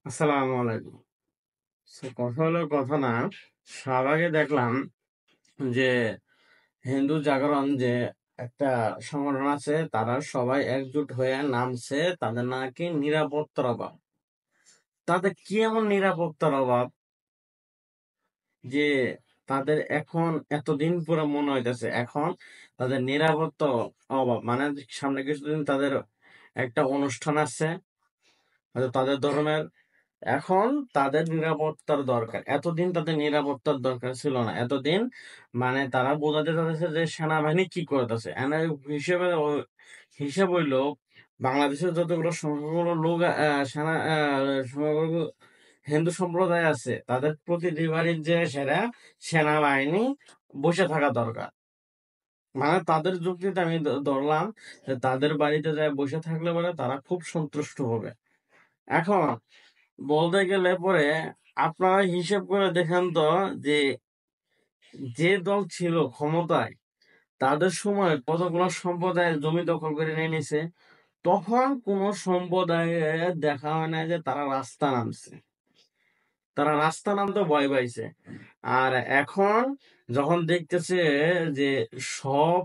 আসসালামু আলাইকুম। কথা হলো কথা না, শাহবাগে দেখলাম যে হিন্দু জাগরণ যে একটা সংগঠন আছে, তারা সবাই একজোট হয়ে নামছে। তাদের নাকি নিরাপত্তার অভাব। তাদের কি এমন নিরাপত্তার অভাব যে তাদের এখন এতদিন পরে মনে হইতেছে এখন তাদের নিরাপত্তা অভাব? মানে সামনে কিছুদিন তাদের একটা অনুষ্ঠান আছে, হয়তো তাদের ধর্মের। এখন তাদের নিরাপত্তার দরকার। এতদিন তাদের নিরাপত্তার দরকার ছিল না। এতদিন মানে তারা বোঝাতে চাচ্ছে যে সেনাবাহিনী কি করতেছে। হিসেবে হিসেব হইল বাংলাদেশের যতগুলো সংখ্যাগুলো লোক সেনা সংখ্যাগুলো হিন্দু সম্প্রদায় আছে, তাদের প্রতিটি বাড়ির যে সেনাবাহিনী বসে থাকা দরকার। মানে তাদের যুক্তিতে আমি ধরলাম যে তাদের বাড়িতে যায় বসে থাকলে পরে তারা খুব সন্তুষ্ট হবে। এখন বলতে গেলে পরে আপনারা হিসেব করে দেখেন তো, যে যে দল ছিল ক্ষমতায় তাদের সময় কতগুলো সম্প্রদায়ের জমি দখল করে নিয়ে নিছে। তখন কোন সম্প্রদায়ে দেখা হয় না যে তারা রাস্তা নামছে, তারা রাস্তা নামতে ভয় পাইছে। আর এখন যখন দেখতেছে যে সব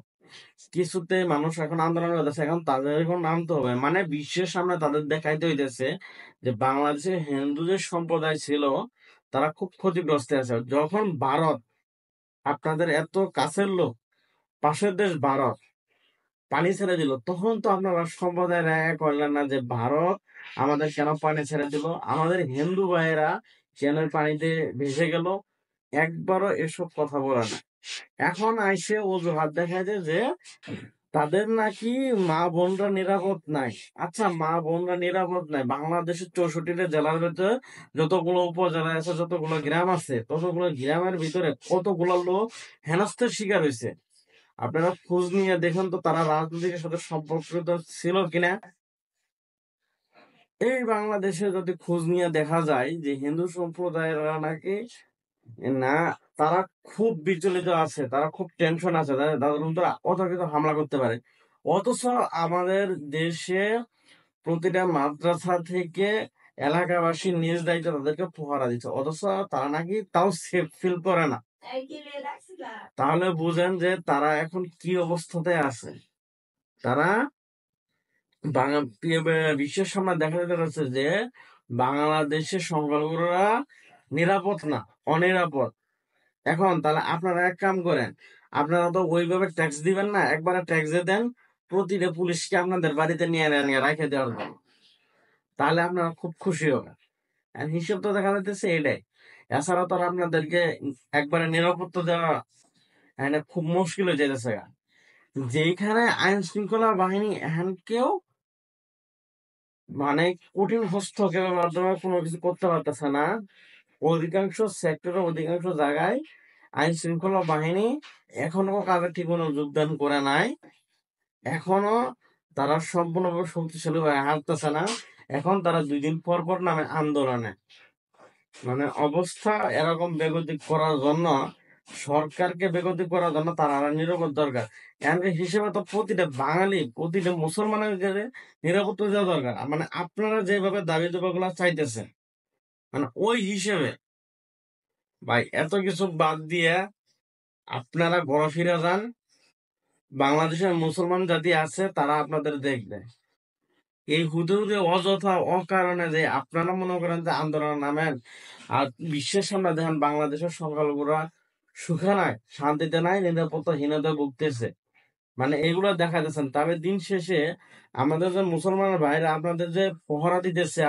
কিছুতে মানুষ এখন আন্দোলন করতেছে, এখন তাদের এখন নামতে হবে। মানে বিশ্বের সামনে তাদের দেখাইতে হইতেছে যে বাংলাদেশে হিন্দু যে সম্প্রদায় ছিল তারা খুব ক্ষতিগ্রস্ত আছে। যখন ভারত, আপনাদের এত কাছের লোক, পাশের দেশ ভারত পানি ছেড়ে দিল, তখন তো আপনারা সম্প্রদায় রায় করলেন না যে ভারত আমাদের কেন পানি ছেড়ে দিল, আমাদের হিন্দু ভাইয়েরা কেন পানিতে ভেসে গেল। একবারও এসব কথা বলে না। এখন আইসে অজুহাত দেখায় যে তাদের নাকি মা বোনরা নিরাপদ নাই। আচ্ছা, মা বোনরা নিরাপদ নাই? বাংলাদেশের 64টা জেলার ভিতরে যতগুলো উপজেলা আছে, যতগুলো গ্রাম আছে, ততগুলো গ্রামের ভিতরে কতগুলো লোক হেনস্থার শিকার হয়েছে। আপনারা খোঁজ নিয়ে দেখেন তো তারা রাজনীতির সাথে সম্পর্কিত ছিল কিনা। এই বাংলাদেশে যদি খোঁজ নিয়ে দেখা যায় যে হিন্দু সম্প্রদায়ের নাকি না, তারা খুব বিচলিত আছে, তারা খুব টেনশন আছে, তাদের উপর অতর্কিত হামলা করতে পারে। অথচ আমাদের দেশে প্রতিটা মাদ্রাসা থেকে এলাকাবাসী নিজ দায়িত্বে তাদেরকে পহরা দিচ্ছে, অথচ তারা নাকি তাও সেফ ফিল করে না। তাহলে বুঝেন যে তারা এখন কি অবস্থাতে আছে। তারা বিশ্বের সামনে দেখা যেতে পারছে যে বাংলাদেশের সংখ্যালঘুরা নিরাপদ না, অনিরাপদ। এখন তাহলে আপনারা এক কাম করেন, আপনারা তো ওইভাবে ট্যাক্স দিবেন না, একবারে ট্যাক্স দিয়ে দেন প্রতিটা পুলিশকে আপনাদের বাড়িতে নিয়ে নিয়ে রেখে দেওয়ার জন্য। তাহলে আপনারা খুব খুশি হবেন। আর হিসেব তো দেখা যাচ্ছে এটাই। এছাড়া তো আর আপনাদেরকে একবারে নিরাপত্তা দেওয়া খুব মুশকিল হয়ে যেতেছে। যেখানে আইন শৃঙ্খলা বাহিনী এখন কেউ মানে কঠিন হস্তক্ষেপের মাধ্যমে কোনো কিছু করতে পারতেছে না। অধিকাংশ সেক্টরে, অধিকাংশ জায়গায় আইন শৃঙ্খলা বাহিনী এখনো কাজে ঠিক মতো যোগদান করে নাই। এখনো তারা সম্পূর্ণভাবে শক্তিশালী হয়ে হাঁটতেছে না। এখন তারা 2 দিন পর পর নামে আন্দোলনে। মানে অবস্থা এরকম বেগতিক করার জন্য, সরকারকে বেগতিক করার জন্য তারা নিরাপদ দরকার। এমনি হিসেবে তো প্রতিটা বাঙালি, প্রতিটা মুসলমানের নিরাপত্তা দেওয়া দরকার। মানে আপনারা যেভাবে দাবি দাবাগুলো চাইতেছেন, মানে ওই হিসেবে ভাই এত কিছু বাদ দিয়ে আপনারা ঘোরা ফিরে যান। বাংলাদেশের মুসলমান জাতি আছে, তারা আপনাদের দেখবে। এই হুদুদে অযথা অকারণে যে আপনারা মনে করেন যে আন্দোলন নামেন, আর বিশ্বের সামনে দেখেন বাংলাদেশের সংখ্যালঘুরা সুখে নাই, শান্তিতে নাই, নিরাপত্তাহীনতা ভুগতেছে। মানে এগুলো দেখা যাচ্ছেন। তবে দিন শেষে আমাদের যে মুসলমান ভাইরা আপনাদের যে পহরা দিতেছে,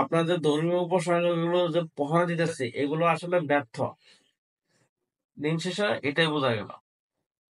আপনাদের ধর্মীয় উপাসনাগুলো যে পহরা দিতেছে, এগুলো আসলে ব্যর্থ। দিন শেষে এটাই বোঝা গেল।